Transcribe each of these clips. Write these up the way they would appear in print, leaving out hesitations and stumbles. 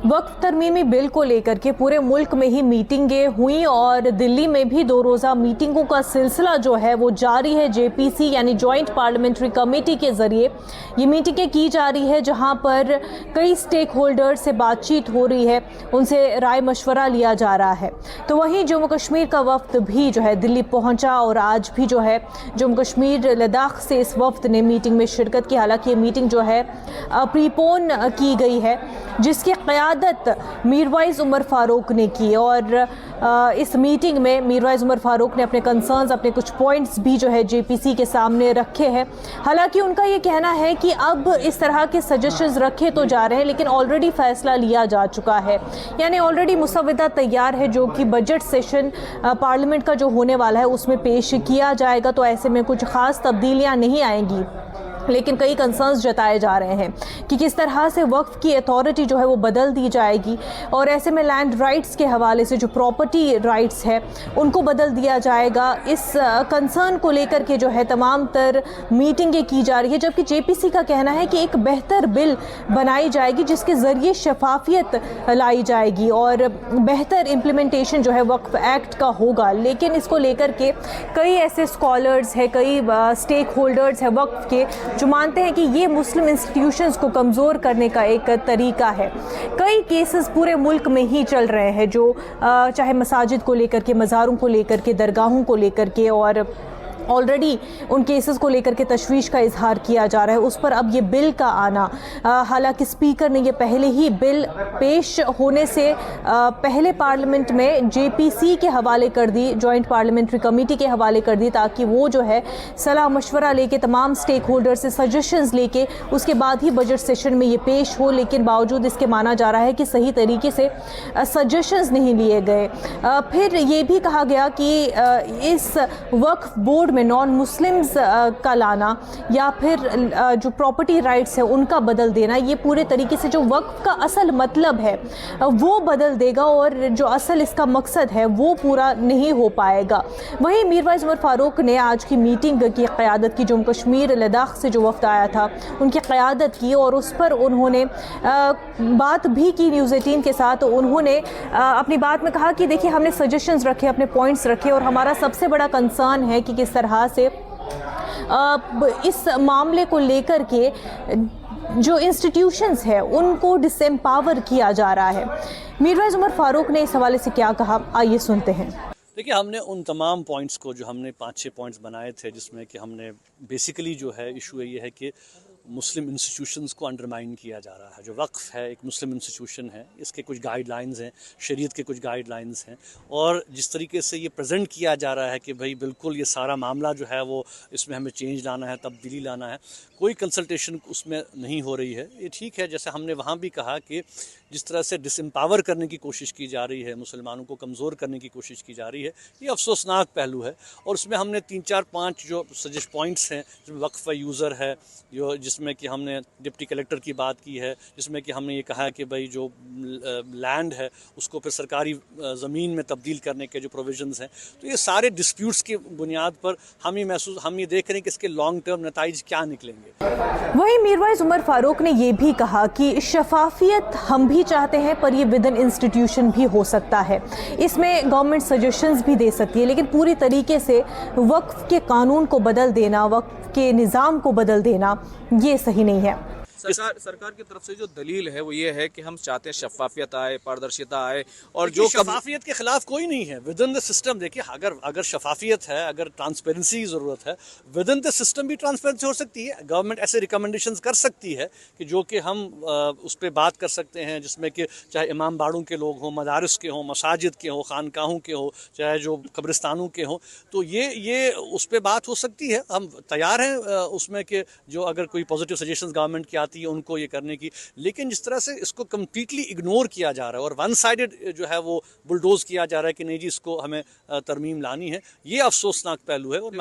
वक्फ तरमीमी bill को लेकर के पूरे मुल्क में ही मीटिंगें हुई और दिल्ली में भी 2 रोज़ा मीटिंगों का सिलसिला जो है वो जारी है। जेपीसी यानी जॉइंट पार्लियामेंट्री कमेटी के ज़रिए ये मीटिंगें की जा रही है, जहां पर कई स्टेक होल्डर्स से बातचीत हो रही है, उनसे राय मशवरा लिया जा रहा है। तो वहीं जम्मू कश्मीर का वफ्द भी जो है दिल्ली पहुंचा और आज भी जो है जम्मू कश्मीर लद्दाख से इस वफ्द ने मीटिंग में शिरकत की। हालांकि ये मीटिंग जो है प्रीपोन की गई है, जिसकी क़यादत मीरवाइज़ उमर फ़ारूक ने की और इस मीटिंग में मीरवाइज़ उमर फ़ारूक ने अपने कंसर्न्स, अपने कुछ पॉइंट्स भी जो है जेपीसी के सामने रखे हैं। हालांकि उनका ये कहना है कि अब इस तरह के सजेशंस रखे तो जा रहे हैं, लेकिन ऑलरेडी फ़ैसला लिया जा चुका है, यानी ऑलरेडी मुसव्वदा तैयार है जो कि बजट सेशन पार्लियामेंट का जो होने वाला है उसमें पेश किया जाएगा। तो ऐसे में कुछ ख़ास तब्दीलियाँ नहीं आएंगी, लेकिन कई कंसर्न्स जताए जा रहे हैं कि किस तरह से वक्फ की अथॉरिटी जो है वो बदल दी जाएगी और ऐसे में लैंड राइट्स के हवाले से जो प्रॉपर्टी राइट्स है उनको बदल दिया जाएगा। इस कंसर्न को लेकर के जो है तमाम तर मीटिंगें की जा रही है, जबकि जेपीसी का कहना है कि एक बेहतर बिल बनाई जाएगी जिसके ज़रिए शफाफियत लाई जाएगी और बेहतर इम्प्लीमेंटेशन जो है वक्फ एक्ट का होगा। लेकिन इसको लेकर के कई ऐसे स्कॉलर्स हैं, कई स्टेक होल्डर्स हैं वक्फ के, जो मानते हैं कि ये मुस्लिम इंस्टीट्यूशंस को कमज़ोर करने का एक तरीका है। कई केसेस पूरे मुल्क में ही चल रहे हैं, जो चाहे मसाजिद को लेकर के, मज़ारों को लेकर के, दरगाहों को लेकर के, और ऑलरेडी उन केसेस को लेकर के तशवीश का इजहार किया जा रहा है। उस पर अब ये बिल का आना, हालांकि स्पीकर ने ये पहले ही बिल पेश होने से पहले पार्लियामेंट में जेपीसी के हवाले कर दी, जॉइंट पार्लियामेंट्री कमेटी के हवाले कर दी, ताकि वो जो है सलाह मशवरा लेके, तमाम स्टेक होल्डर से सजेशंस लेके उसके बाद ही बजट सेशन में ये पेश हो। लेकिन बावजूद इसके माना जा रहा है कि सही तरीके से सजेशंस नहीं लिए गए। फिर ये भी कहा गया कि इस वक्फ बोर्ड में नॉन मुस्लिम्स का लाना या फिर जो प्रॉपर्टी राइट्स है उनका बदल देना, ये पूरे तरीके से जो वक्फ का असल मतलब है वो बदल देगा और जो असल इसका मकसद है वो पूरा नहीं हो पाएगा। वहीं मीरवाइज़ उमर फ़ारूक ने आज की मीटिंग की क़यादत की, जम्मू कश्मीर लद्दाख से जो वफ्द आया था उनकी क़यादत की और उस पर उन्होंने बात भी की न्यूज़ 18 के साथ। उन्होंने अपनी बात में कहा कि देखिए, हमने सजेशंस रखे, अपने पॉइंट्स रखे और हमारा सबसे बड़ा कंसर्न है कि किस तरह से इस मामले को लेकर के जो इंस्टीट्यूशंस है उनको डिसएम्पावर किया जा रहा है। मीरवाइज़ उमर फ़ारूक ने इस हवाले से क्या कहा, आइए सुनते हैं। देखिए, हमने उन तमाम पॉइंट्स को, जो हमने 5-6 पॉइंट्स बनाए थे, जिसमें कि हमने बेसिकली जो है इशू ये है कि मुस्लिम इंस्टीट्यूशंस को अंडरमाइन किया जा रहा है। जो वक्फ है एक मुस्लिम इंस्टीट्यूशन है, इसके कुछ गाइडलाइंस हैं, शरीयत के कुछ गाइडलाइंस हैं, और जिस तरीके से ये प्रेजेंट किया जा रहा है कि भाई बिल्कुल ये सारा मामला जो है वो इसमें हमें चेंज लाना है, तब्दीली लाना है, कोई कंसल्टेशन उसमें नहीं हो रही है। ये ठीक है, जैसे हमने वहाँ भी कहा कि जिस तरह से डिसएम्पावर करने की कोशिश की जा रही है, मुसलमानों को कमज़ोर करने की कोशिश की जा रही है, ये अफसोसनाक पहलू है। और उसमें हमने 3-4-5 जो सजेस्ट पॉइंट्स हैं, जिसमें वक्फ यूज़र है, जिसमें कि हमने डिप्टी कलेक्टर की बात की है, जिसमें कि हमने ये कहा कि भाई जो लैंड है उसको फिर सरकारी ज़मीन में तब्दील करने के जो प्रोविजंस हैं, तो ये सारे डिस्प्यूट्स की बुनियाद पर हम ये देख रहे हैं कि इसके लॉन्ग टर्म नताइज क्या निकलेंगे। वहीं मीरवाइज़ उमर फ़ारूक ने ये भी कहा कि शफाफियत हम भी चाहते हैं, पर ये विद इन इंस्टीट्यूशन भी हो सकता है, इसमें गवर्नमेंट सजेशंस भी दे सकती है, लेकिन पूरी तरीके से वक्फ के कानून को बदल देना, वक्फ के निज़ाम को बदल देना, ये सही नहीं है। सरकार की तरफ से जो दलील है वो ये है कि हम चाहते हैं शफाफियत आए, पारदर्शिता आए, और जो शफाफियत के खिलाफ कोई नहीं है विद इन द सिस्टम। देखिए, अगर शफाफियत है, अगर ट्रांसपेरेंसी की ज़रूरत है, विद इन द सिस्टम भी ट्रांसपेरेंसी हो सकती है। गवर्नमेंट ऐसे रिकमेंडेशंस कर सकती है कि जो कि हम उस पर बात कर सकते हैं, जिसमें कि चाहे इमाम बाड़ों के लोग हों, मदारिस के हों, मसाजिद के हों, खानकाहों के हों, चाहे जो कब्रिस्तानों के हों, तो ये उस पर बात हो सकती है। हम तैयार हैं उसमें कि जो अगर कोई पॉजिटिव सजेशंस गवर्नमेंट की आती है उनको ये करने की, लेकिन जिस तरह से इसको कम्प्लीटली इग्नोर किया जा रहा है और वन साइडेड जो है वो बुलडोज किया जा रहा है कि नहीं जी इसको हमें तरमीम लानी है, ये अफसोसनाक पहलू है। और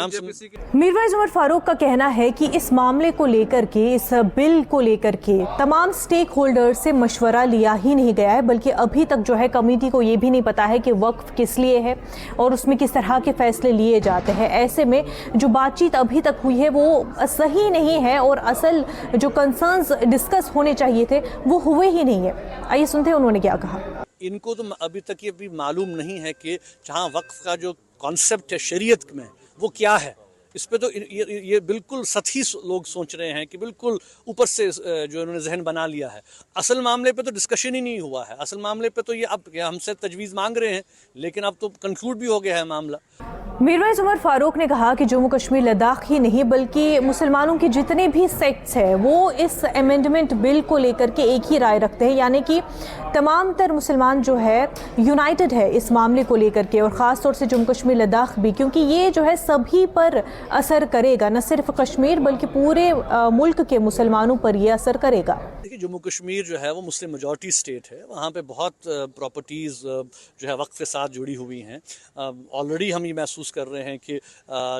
मीरवाइज़ उमर फ़ारूक का कहना है कि इस मामले को लेकर के, इस बिल को लेकर के तमाम स्टेक होल्डर से मशवरा लिया ही नहीं गया है, बल्कि अभी तक जो है कमेटी को ये भी नहीं पता है कि वक्फ किस लिए है और उसमें किस तरह के फैसले लिए जाते हैं। ऐसे में जो बातचीत अभी तक हुई है वो सही नहीं है और असल जो कंसर्न कंसर्न्स डिस्कस होने चाहिए थे वो हुए ही नहीं है। आइए सुनते हैं उन्होंने क्या कहा। इनको तो अभी तक ये भी मालूम नहीं है कि जहाँ वक्फ का जो कॉन्सेप्ट है शरीयत में वो क्या है। इस पे तो ये बिल्कुल सतही लोग सोच रहे हैं कि बिल्कुल ऊपर से जो इन्होंने जहन बना लिया है। असल मामले पे तो डिस्कशन ही नहीं हुआ है। असल मामले पे तो ये अब हमसे तजवीज़ मांग रहे हैं, लेकिन अब तो कंक्लूड भी हो गया है मामला। मीरवाइज उमर फारूक ने कहा कि जम्मू कश्मीर लद्दाख ही नहीं बल्कि मुसलमानों के जितने भी सेक्ट्स हैं वो इस अमेंडमेंट बिल को लेकर के एक ही राय रखते हैं, यानी कि तमाम तर मुसलमान जो है यूनाइटेड है इस मामले को लेकर के, और ख़ास तौर से जम्मू कश्मीर लद्दाख भी, क्योंकि ये जो है सभी पर असर करेगा, न सिर्फ कश्मीर बल्कि पूरे मुल्क के मुसलमानों पर ये असर करेगा। देखिए, जम्मू कश्मीर जो है वो मुस्लिम मेजॉरिटी स्टेट है। वहाँ पे बहुत प्रॉपर्टीज़ जो है वक्फ के साथ जुड़ी हुई हैं। ऑलरेडी हम ये महसूस कर रहे हैं कि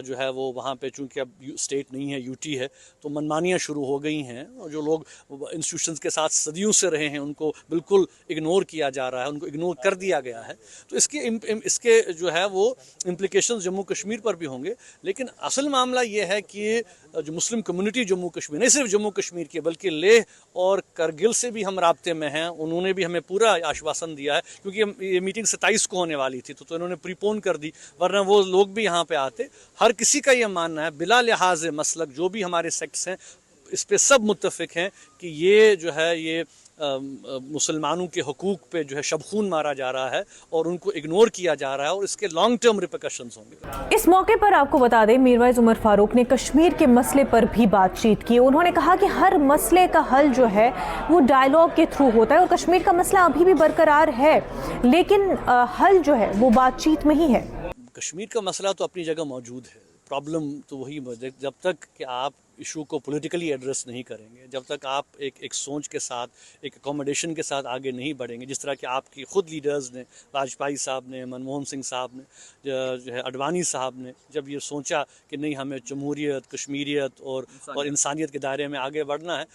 जो है वो वहाँ पे चूँकि अब स्टेट नहीं है, यूटी है, तो मनमानियाँ शुरू हो गई हैं। और जो लोग इंस्टीट्यूशंस के साथ सदियों से रहे हैं उनको बिल्कुल इग्नोर किया जा रहा है, उनको इग्नोर कर दिया गया है। तो इसके जो है वो इम्प्लिकेशंस जम्मू कश्मीर पर भी होंगे। लेकिन असल मामला ये है कि जो मुस्लिम कम्युनिटी जम्मू कश्मीर, नहीं सिर्फ जम्मू कश्मीर की बल्कि लेह और करगिल से भी हम राब्ते में हैं। उन्होंने भी हमें पूरा आश्वासन दिया है, क्योंकि ये मीटिंग 27 को होने वाली थी, तो इन्होंने प्रीपोन कर दी, वरना वो लोग भी यहाँ पे आते। हर किसी का ये मानना है बिला लिहाज मसलक, जो भी हमारे सेक्ट्स हैं इस पे सब मुत्तफिक हैं कि ये जो है ये मुसलमानों के हकूक़ पे जो है शबखून मारा जा रहा है और उनको इग्नोर किया जा रहा है, और इसके लॉन्ग टर्म रिपरकशंस होंगे। इस मौके पर आपको बता दें, मीरवाइज उमर फारूक ने कश्मीर के मसले पर भी बातचीत की। उन्होंने कहा कि हर मसले का हल जो है वो डायलॉग के थ्रू होता है, और कश्मीर का मसला अभी भी बरकरार है, लेकिन हल जो है वो बातचीत में ही है। कश्मीर का मसला तो अपनी जगह मौजूद है। प्रॉब्लम तो वही, जब तक कि आप इशू को पॉलिटिकली एड्रेस नहीं करेंगे, जब तक आप एक सोच के साथ, एक अकोमोडेशन के साथ आगे नहीं बढ़ेंगे, जिस तरह कि आपकी खुद लीडर्स ने, वाजपेयी साहब ने, मनमोहन सिंह साहब ने, जो है अडवाणी साहब ने, जब ये सोचा कि नहीं हमें जमहूरियत, कश्मीरियत और इंसानियत के दायरे में आगे बढ़ना है।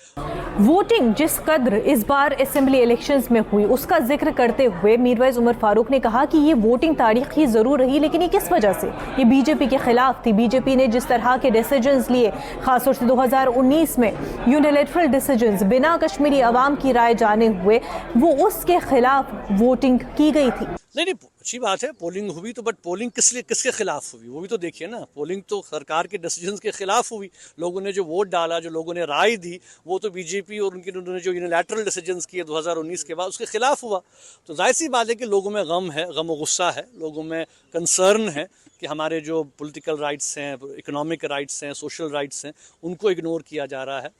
वोटिंग जिस कद्र इस बार असेंबली इलेक्शंस में हुई उसका जिक्र करते हुए मीरवाइज उमर फारूक ने कहा कि ये वोटिंग तारीखी ज़रूर रही, लेकिन ये किस वजह से? ये बीजेपी के खिलाफ थी। बीजेपी ने जिस तरह के डिसीजंस लिए, खासतौर से 2019 में यूनिलैटरल डिसीजंस बिना कश्मीरी अवाम की राय जाने हुए, वो उसके खिलाफ वोटिंग की गई थी। नहीं, अच्छी बात है, पोलिंग हुई तो, बट पोलिंग किसके खिलाफ हुई वो भी तो देखिए ना। पोलिंग तो सरकार के डिसीजंस के खिलाफ हुई। लोगों ने जो वोट डाला, जो लोगों ने राय दी, वो तो बीजेपी और उन्होंने जो यूनिलैटरल डिसीजंस किए 2019 के बाद उसके खिलाफ हुआ। तो जाहिर सी बात है कि लोगों में गम है, गम और गुस्सा है, लोगों में कंसर्न है कि हमारे जो पॉलिटिकल राइट्स हैं, इकोनॉमिक राइट्स हैं, सोशल राइट्स हैं, उनको इग्नोर किया जा रहा है।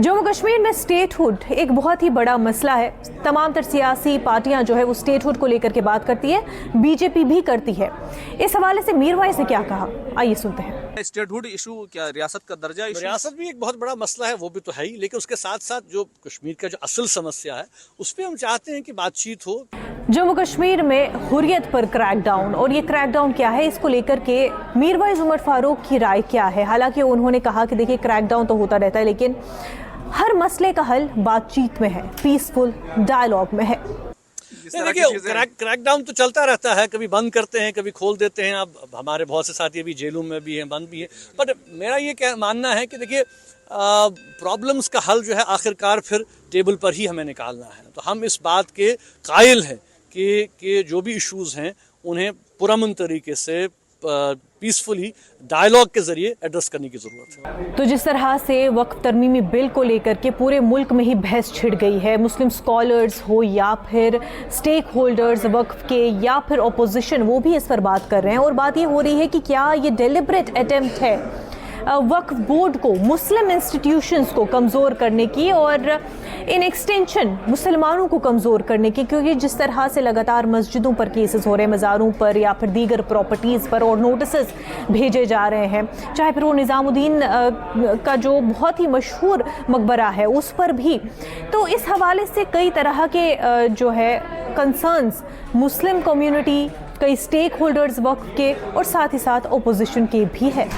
जम्मू कश्मीर में स्टेटहुड एक बहुत ही बड़ा मसला है। तमाम तर सियासी पार्टियां जो है वो स्टेटहुड को लेकर के बात करती है, बीजेपी भी करती है। इस हवाले से मीरवाइज ने क्या कहा, आइए सुनते हैं। स्टेटहुड इशू क्या रियासत का दर्जा इशू? रियासत भी एक बहुत बड़ा मसला है, वो भी तो है ही, लेकिन उसके साथ साथ जो कश्मीर का जो असल समस्या है उस पर हम चाहते हैं कि बातचीत हो। जम्मू कश्मीर में हुर्रियत पर क्रैकडाउन, और ये क्रैकडाउन क्या है, इसको लेकर के मीरवाइज उमर फारूक की राय क्या है? हालांकि उन्होंने कहा कि देखिए क्रैकडाउन तो होता रहता है, लेकिन हर मसले का हल बातचीत में है, पीसफुल डायलॉग में है। देखिए, क्रैकडाउन तो चलता रहता है, कभी बंद करते हैं, कभी खोल देते हैं। अब हमारे बहुत से साथी अभी जेलों में भी हैं, बंद भी हैं। बट मेरा ये मानना है कि देखिए प्रॉब्लम्स का हल जो है आखिरकार फिर टेबल पर ही हमें निकालना है। तो हम इस बात के कायल हैं कि जो भी इश्यूज़ हैं उन्हें पुरअमन तरीके से पीसफुली डायलॉग के जरिए एड्रेस करने की ज़रूरत है। तो जिस तरह से वक्फ तरमीमी बिल को लेकर के पूरे मुल्क में ही बहस छिड़ गई है, मुस्लिम स्कॉलर्स हो या फिर स्टेक होल्डर्स वक्फ के या फिर अपोजिशन, वो भी इस पर बात कर रहे हैं। और बात ये हो रही है कि क्या ये डेलिब्रेट अटेम्प्ट है वक्फ बोर्ड को, मुस्लिम इंस्टीट्यूशंस को कमज़ोर करने की और इन एक्सटेंशन मुसलमानों को कमज़ोर करने की, क्योंकि जिस तरह से लगातार मस्जिदों पर केसेस हो रहे हैं, मज़ारों पर या फिर दीगर प्रॉपर्टीज़ पर, और नोटिसेस भेजे जा रहे हैं, चाहे फिर वो निज़ामुद्दीन का जो बहुत ही मशहूर मकबरा है उस पर भी। तो इस हवाले से कई तरह के जो है कंसर्न्स मुस्लिम कम्युनिटी, कई स्टेक होल्डर्स वक्फ के और साथ ही साथ अपोजिशन के भी है।